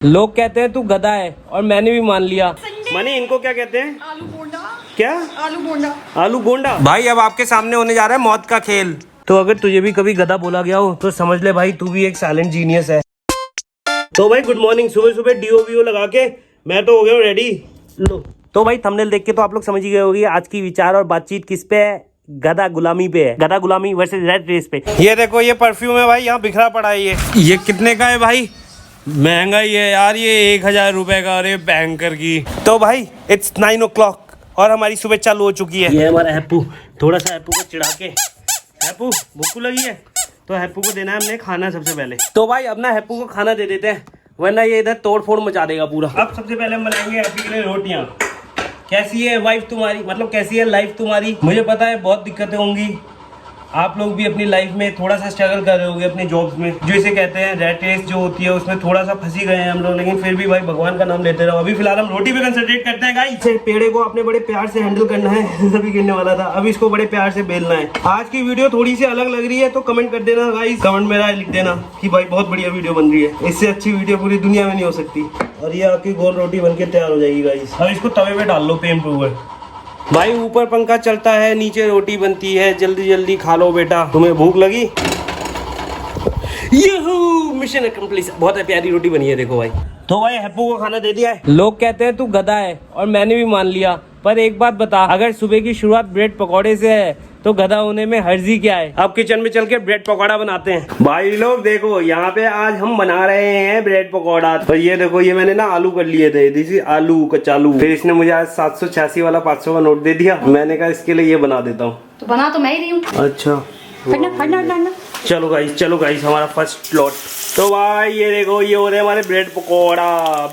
लोग कहते हैं तू गधा है और मैंने भी मान लिया। मनी इनको क्या कहते हैं? आलू बोंडा। क्या? आलू बोंडा। आलू गोंडा। भाई अब आपके सामने होने जा रहा है मौत का खेल। तो अगर तुझे भी कभी गधा बोला गया हो तो समझ ले भाई तू भी एक साइलेंट जीनियस है। तो भाई गुड मॉर्निंग। सुबह सुबह डीओ लगा के मैं तो हो गया रेडी। लो तो भाई थंबनेल देख के तो आप लोग समझ ही गए होंगे आज की विचार और बातचीत किस पे है। गधा गुलामी पे है। गधा गुलामी वर्सेस रेड रेस पे। ये देखो ये परफ्यूम है भाई, यहाँ बिखरा पड़ा है। ये कितने का है भाई? महंगा ही है यार, ये 1000 रुपए का। अरे बैंकर की। तो भाई इट्स 9 o'clock और हमारी सुबह चालू हो चुकी है। ये हमारा हैप्पू। थोड़ा सा हैप्पू को चिढ़ा के, हैप्पू भूख लगी है तो हैप्पू को देना है हमने खाना सबसे पहले। तो भाई अब ना हैप्पू को खाना दे देते हैं वरना ये इधर तोड़ फोड़ मचा देगा पूरा। अब सबसे पहले हम बनाएंगे हैप्पी के लिए रोटियां। कैसी है वाइफ तुम्हारी, मतलब कैसी है लाइफ तुम्हारी? मुझे पता है बहुत दिक्कतें होंगी, आप लोग भी अपनी लाइफ में थोड़ा सा स्ट्रगल कर रहे होंगे अपने जॉब्स में, जो इसे कहते हैं रैट रेस जो होती है उसमें थोड़ा सा फंसी गए हैं हम लोग। लेकिन फिर भी भाई भगवान का नाम लेते रहो। अभी फिलहाल हम रोटी पे कंसंट्रेट करते हैं गाइस। पेड़े को अपने बड़े प्यार से हैंडल करना है। अभी गिरने वाला था, अभी इसको बड़े प्यार से बेलना है। आज की वीडियो थोड़ी सी अलग लग रही है तो कमेंट कर देना गाइस, कमेंट में राय लिख देना कि भाई बहुत बढ़िया वीडियो बन रही है, इससे अच्छी वीडियो पूरी दुनिया में नहीं हो सकती। और ये आपकी गोल रोटी बनके तैयार हो जाएगी गाइस। अब इसको तवे पे डाल लो पेन प्रूवर। भाई ऊपर पंखा चलता है नीचे रोटी बनती है, जल्दी जल्दी खा लो बेटा, तुम्हें भूख लगी? Yahoo mission accomplish. बहुत है प्यारी रोटी बनी है देखो भाई। तो भाई हैप्पू को खाना दे दिया है। लोग कहते हैं तू गधा है और मैंने भी मान लिया, पर एक बात बता, अगर सुबह की शुरुआत ब्रेड पकौड़े से है तो गधा होने में हर्जी क्या है? अब किचन में चल के ब्रेड पकौड़ा बनाते हैं। भाई लोग देखो यहाँ पे आज हम बना रहे हैं ब्रेड पकौड़ा। तो ये देखो ये मैंने ना आलू कर लिए थे, दिस इज आलू कचालू। फिर इसने मुझे आज 786 वाला 500 का नोट दे दिया। मैंने कहा इसके लिए ये बना देता हूँ। तो बना तो मैं ही रही हूँ। अच्छा फटना। चलो गाइस हमारा फर्स्ट प्लॉट। तो भाई ये देखो ये हो रहे हमारे ब्रेड पकौड़ा।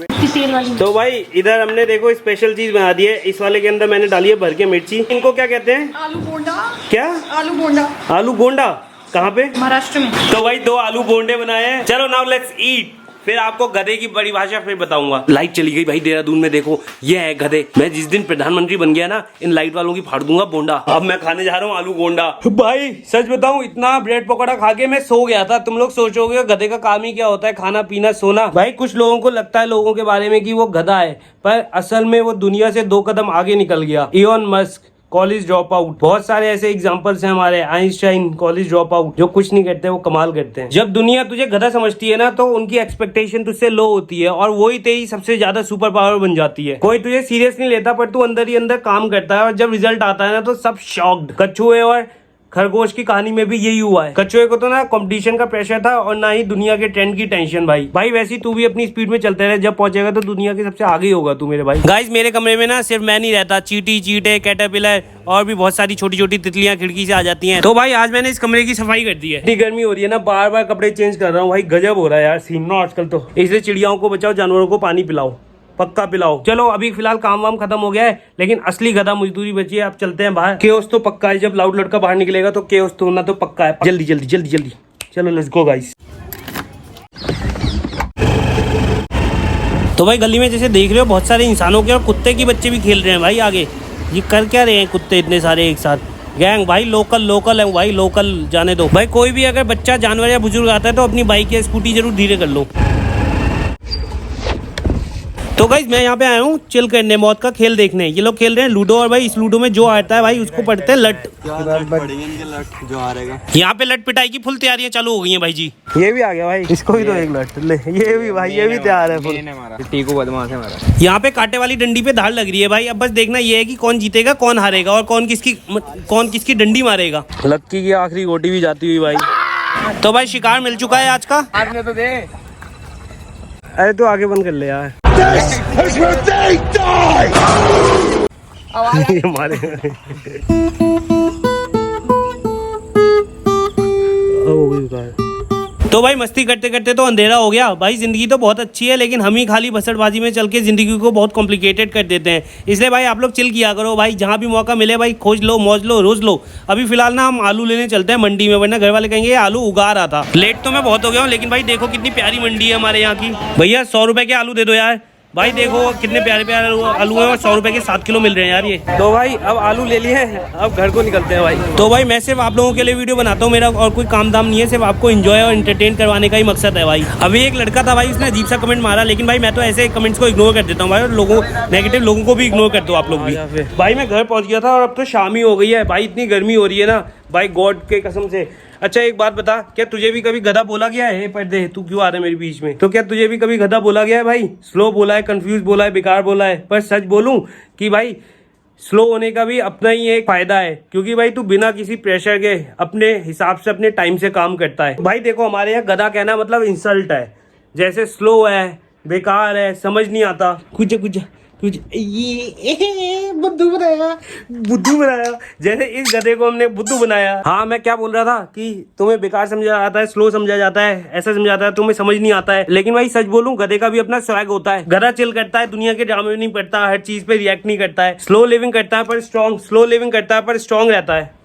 तो भाई इधर हमने देखो स्पेशल चीज बना दी है। इस वाले के अंदर मैंने डाली है भर के मिर्ची। इनको क्या कहते हैं? आलू बोंडा। क्या? आलू बोंडा। आलू गोंडा कहाँ पे? महाराष्ट्र में। तो भाई 2 आलू बोंडे बनाए हैं। चलो नाउ लेट्स ईट। फिर आपको गधे की बड़ी भाषा फिर बताऊंगा। लाइट चली गई भाई देहरादून में, देखो ये है गधे। मैं जिस दिन प्रधानमंत्री बन गया ना इन लाइट वालों की फाड़ दूंगा बोंडा। अब मैं खाने जा रहा हूँ आलू गोंडा। भाई सच बताऊं इतना ब्रेड पकौड़ा खा के मैं सो गया था। तुम लोग सोचोगे गधे का काम ही क्या होता है, खाना पीना सोना। भाई कुछ लोगों को लगता है लोगों के बारे में कि वो गधा है, पर असल में वो दुनिया से 2 कदम आगे निकल गया। Elon Musk college drop out, बहुत सारे ऐसे एग्जांपल्स हैं हमारे। आइंस्टाइन कॉलेज ड्रॉप आउट, जो कुछ नहीं करते वो कमाल करते हैं। जब दुनिया तुझे गधा समझती है ना तो उनकी एक्सपेक्टेशन तुझसे लो होती है और वही तेरी सबसे ज्यादा सुपर पावर बन जाती है। कोई तुझे सीरियस नहीं लेता पर तू अंदर ही अंदर काम करता है और जब रिजल्ट आता है ना तो सब शॉक्ड। कछुए और खरगोश की कहानी में भी यही हुआ है। कछुए को तो ना कंपटीशन का प्रेशर था और ना ही दुनिया के ट्रेंड की टेंशन। भाई वैसे तू भी अपनी स्पीड में चलते रहे, जब पहुंचेगा तो दुनिया के सबसे आगे ही होगा तू मेरे भाई। गाइस मेरे कमरे में ना सिर्फ मैं नहीं रहता, चींटी चींटे कैटरपिलर और भी बहुत सारी छोटी छोटी तितलियां खिड़की से आ जाती हैं। तो भाई आज मैंने इस कमरे की सफाई कर दी है। इतनी गर्मी हो रही है ना, बार बार कपड़े चेंज कर रहा हूँ भाई, गजब हो रहा है यार सीन ना आजकल तो। इसलिए चिड़ियाओं को बचाओ, जानवरों को पानी पिलाओ, पक्का पिलाओ। चलो अभी फिलहाल काम वाम खत्म हो गया है, लेकिन असली गधा मजदूरी बची है। अब चलते हैं बाहर। केओस तो पक्का है, जब लाउड लड़का बाहर निकलेगा तो केओस तो होना तो पक्का है। जल्दी जल्दी जल्दी जल्दी चलो लेट्स गो गाइस। तो भाई गली में जैसे देख रहे हो बहुत सारे इंसानों के और कुत्ते की बच्चे भी खेल रहे हैं भाई आगे। ये कर क्या रहे हैं कुत्ते इतने सारे एक साथ? गैंग भाई लोकल है भाई, लोकल जाने दो भाई। कोई भी अगर बच्चा जानवर या बुजुर्ग आता है तो अपनी बाइक या स्कूटी जरूर धीरे कर लो। तो गाइस मैं यहाँ पे आया हूँ चिल करने, मौत का खेल देखने। ये लोग खेल रहे हैं लूडो और भाई इस लूडो में जो आता है भाई उसको पढ़ते हैं लट। जो हारेगा। यहाँ पे लट पिटाई की फुल तैयारियां चालू हो गई हैं भाई जी। ये भी आ गया भाई, इसको भी तो एक लट ले। ये भी भाई ये भी तैयार है फुल। टीकू बदमाश है हमारा। यहाँ पे कांटे वाली डंडी पे धार लग रही है भाई। अब बस देखना ये है कि कौन जीतेगा कौन हारेगा और कौन किसकी डंडी मारेगा। लक्की की आखिरी गोटी भी जाती हुई भाई। तो भाई शिकार मिल चुका है आज का। आपने तो दे। अरे तो आगे बंद कर ले यार। मारे तो भाई मस्ती करते करते तो अंधेरा हो गया भाई। जिंदगी तो बहुत अच्छी है लेकिन हम ही खाली बसड़बाजी में चल के जिंदगी को बहुत कॉम्प्लिकेटेड कर देते हैं। इसलिए भाई आप लोग चिल किया करो भाई, जहाँ भी मौका मिले भाई खोज लो, मौज लो, रोज लो। अभी फिलहाल ना हम आलू लेने चलते हैं मंडी में, वरना घर वाले कहेंगे आलू उगा रहा था। लेट तो मैं बहुत हो गया हूँ लेकिन भाई देखो कितनी प्यारी मंडी है हमारे यहाँ की। भैया 100 रुपए के आलू दे दो यार, भाई देखो कितने प्यारे प्यारे आलू हैं और 100 रुपए के 7 किलो मिल रहे हैं यार ये। तो भाई अब आलू ले लिए हैं, अब घर को निकलते हैं भाई। तो भाई मैं सिर्फ आप लोगों के लिए वीडियो बनाता हूँ, मेरा और कोई काम दाम नहीं है, सिर्फ आपको एंजॉय और एंटरटेन करवाने का ही मकसद है भाई। अभी एक लड़का था भाई, उसने अजीब सा कमेंट मारा, लेकिन भाई मैं तो ऐसे कमेंट्स को इग्नोर कर देता हूँ भाई, और लोगों नेगेटिव लोगों को भी इग्नोर कर दो आप लोग भी। भाई मैं घर पहुँच गया था और अब तो शाम ही हो गई है भाई, इतनी गर्मी हो रही है ना भाई, गॉड के कसम से। अच्छा एक बात बता, क्या तुझे भी कभी गधा बोला गया है? पर्दे तू क्यों आ रहा है मेरे बीच में? तो क्या तुझे भी कभी गधा बोला गया है भाई? स्लो बोला है, कंफ्यूज बोला है, बेकार बोला है? पर सच बोलूं कि भाई स्लो होने का भी अपना ही एक फायदा है, क्योंकि भाई तू बिना किसी प्रेशर के अपने हिसाब से अपने टाइम से काम करता है भाई। देखो हमारे यहाँ गधा कहना मतलब इंसल्ट है, जैसे स्लो है, बेकार है, समझ नहीं आता, कुछ ये बुद्धू बनाया, जैसे इस गधे को हमने बुद्धू बनाया। हाँ मैं क्या बोल रहा था कि तुम्हें बेकार समझा जाता है, स्लो समझा जाता है, ऐसा समझा जाता है, तुम्हें समझ नहीं आता है। लेकिन भाई सच बोलूं, गधे का भी अपना स्वैग होता है। गधा चिल करता है, दुनिया के ड्रामे नहीं पड़ता, हर चीज पे रिएक्ट नहीं करता है, स्लो लिविंग करता है पर स्ट्रॉन्ग रहता है।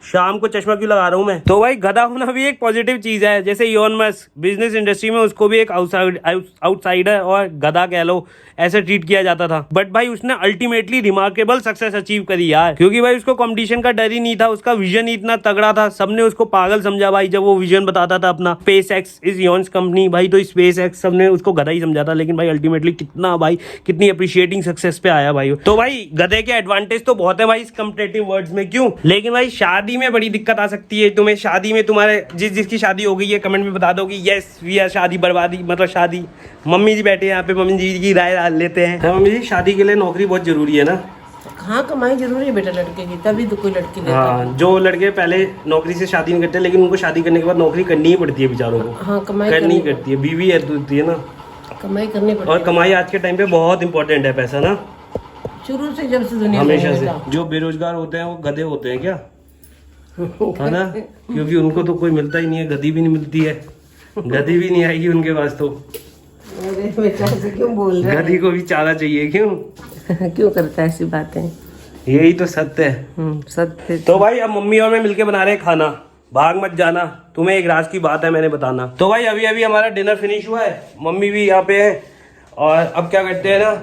शाम को चश्मा क्यों लगा रहा हूँ मैं? तो भाई गधा होना भी एक पॉजिटिव चीज है, जैसे इलॉन मस्क बिजनेस इंडस्ट्री में उसको भी एक आउटसाइडर और गधा कह लो ऐसे ट्रीट किया जाता था, बट भाई उसने अल्टीमेटली रिमार्केबल सक्सेस अचीव करी यार, क्योंकि भाई उसको कंपटीशन का डर ही नहीं था, उसका विजन ही इतना तगड़ा था, सबने उसको पागल समझा भाई जब वो विजन बताता था अपना। Space x is Elon's company भाई, तो स्पेस एक्स सबने उसको गधा ही समझा था, लेकिन भाई अल्टीमेटली कितनी अप्रिशिएटिंग सक्सेस पे आया भाई। तो भाई गधे के एडवांटेज तो बहुत है भाई इस कम्पिटेटिव वर्ड्स में, क्यों? लेकिन भाई शादी में बड़ी दिक्कत आ सकती है तुम्हें। शादी में तुम्हारे जिसकी शादी हो गई है कमेंट में बता दो कि यस वी आर शादी बर्बादी, मतलब शादी। मम्मी जी बैठे हैं यहाँ पे, मम्मी जी की राय लेते हैं। मम्मी जी शादी के लिए नौकरी बहुत जरूरी है ना? हाँ कमाई जरूरी है बेटा लड़के की, तभी तो कोई लड़की लेता है। हाँ जो लड़के पहले नौकरी से शादी नहीं करते, लेकिन उनको शादी करने के बाद नौकरी करनी ही पड़ती है बेचारों को। हाँ कमाई करनी करती है, बीवी है ना, कमाई करनी पड़ती और कमाई आज के टाइम पे बहुत इंपॉर्टेंट है, पैसा ना शुरू से जब से दुनिया हमेशा में से। जो बेरोजगार होते हैं वो गधे होते हैं क्या, है ना? क्योंकि उनको तो कोई मिलता ही नहीं है, गधी भी नहीं मिलती है, गधी भी नहीं आएगी उनके पास तो। अरे बेटा से क्यों बोल रहे गधी को भी चारा चाहिए, क्यों? क्यों करता है ऐसी बातें? यही तो सत्य है। सत्य। तो भाई अब मम्मी और मैं मिलके बना रहे हैं खाना, भाग मत जाना, तुम्हें एक राज की बात है मैंने बताना। तो भाई अभी अभी हमारा डिनर फिनिश हुआ है, मम्मी भी यहाँ पे है, और अब क्या करते हैं ना,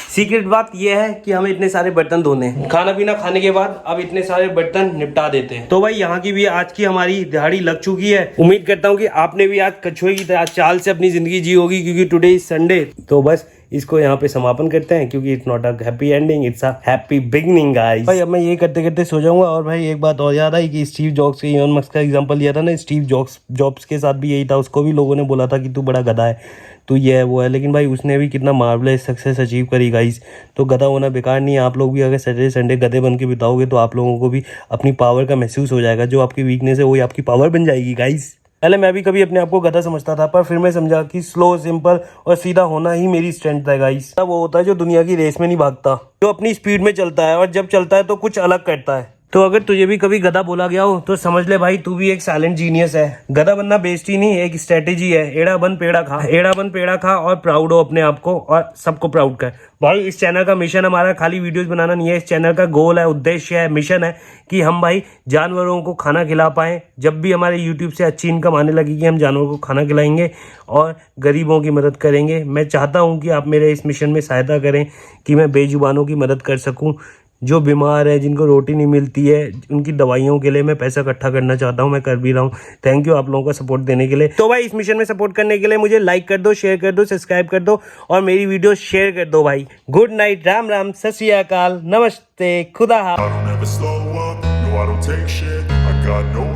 सीक्रेट बात यह है कि हमें इतने सारे बर्तन धोने हैं। खाना पीना खाने के बाद अब इतने सारे बर्तन निपटा देते हैं। तो भाई यहाँ की भी आज की हमारी दिहाड़ी लग चुकी है। उम्मीद करता हूँ कि आपने भी आज कछुए की तरह चाल से अपनी जिंदगी जी होगी, क्योंकि टुडे इज संडे। तो बस इसको यहाँ पे समापन करते हैं, क्योंकि it's not a happy ending, it's a happy beginning guys. भाई अब मैं ये करते करते सो जाऊंगा। और भाई एक बात और याद आई कि स्टीव जॉब्स के इलॉन मस्क का एग्जांपल लिया था ना, स्टीव जॉब्स के साथ भी यही था, उसको भी लोगों ने बोला था कि तू बड़ा गधा है, तू ये है वो है, लेकिन भाई उसने भी कितना मार्वलेस सक्सेस अचीव करी गाइस। तो गधा होना बेकार नहीं है। आप लोग भी अगर सैटरडे संडे गधे बन के बिताओगे तो आप लोगों को भी अपनी पावर का महसूस हो जाएगा, जो आपकी वीकनेस है वही आपकी पावर बन जाएगी गाइस। पहले मैं भी कभी अपने आप को गधा समझता था, पर फिर मैं समझा कि स्लो, सिंपल और सीधा होना ही मेरी स्ट्रेंथ है गाइस। वो होता है जो दुनिया की रेस में नहीं भागता, जो अपनी स्पीड में चलता है, और जब चलता है तो कुछ अलग करता है। तो अगर तुझे भी कभी गधा बोला गया हो तो समझ ले भाई तू भी एक साइलेंट जीनियस है। गधा बनना बेइज्जती नहीं, एक स्ट्रेटेजी है। एड़ा बन पेड़ा खा और प्राउड हो अपने आप को और सबको प्राउड कर। भाई इस चैनल का मिशन हमारा खाली वीडियोस बनाना नहीं है, इस चैनल का गोल है, उद्देश्य है, मिशन है कि हम भाई जानवरों को खाना खिला पाएं। जब भी हमारे यूट्यूब से अच्छी इनकम आने लगेगी हम जानवरों को खाना खिलाएंगे और गरीबों की मदद करेंगे। मैं चाहता हूं कि आप मेरे इस मिशन में सहायता करें कि मैं बेजुबानों की मदद कर सकूं, जो बीमार है, जिनको रोटी नहीं मिलती है, उनकी दवाइयों के लिए मैं पैसा इकट्ठा करना चाहता हूं, मैं कर भी रहा हूं। थैंक यू आप लोगों का सपोर्ट देने के लिए। तो भाई इस मिशन में सपोर्ट करने के लिए मुझे लाइक कर दो, शेयर कर दो, सब्सक्राइब कर दो और मेरी वीडियो शेयर कर दो भाई। गुड नाइट, राम राम, सत श्री अकाल, नमस्ते, खुदा हाफिज़। I don't ever slow up, no I don't take shit, I got no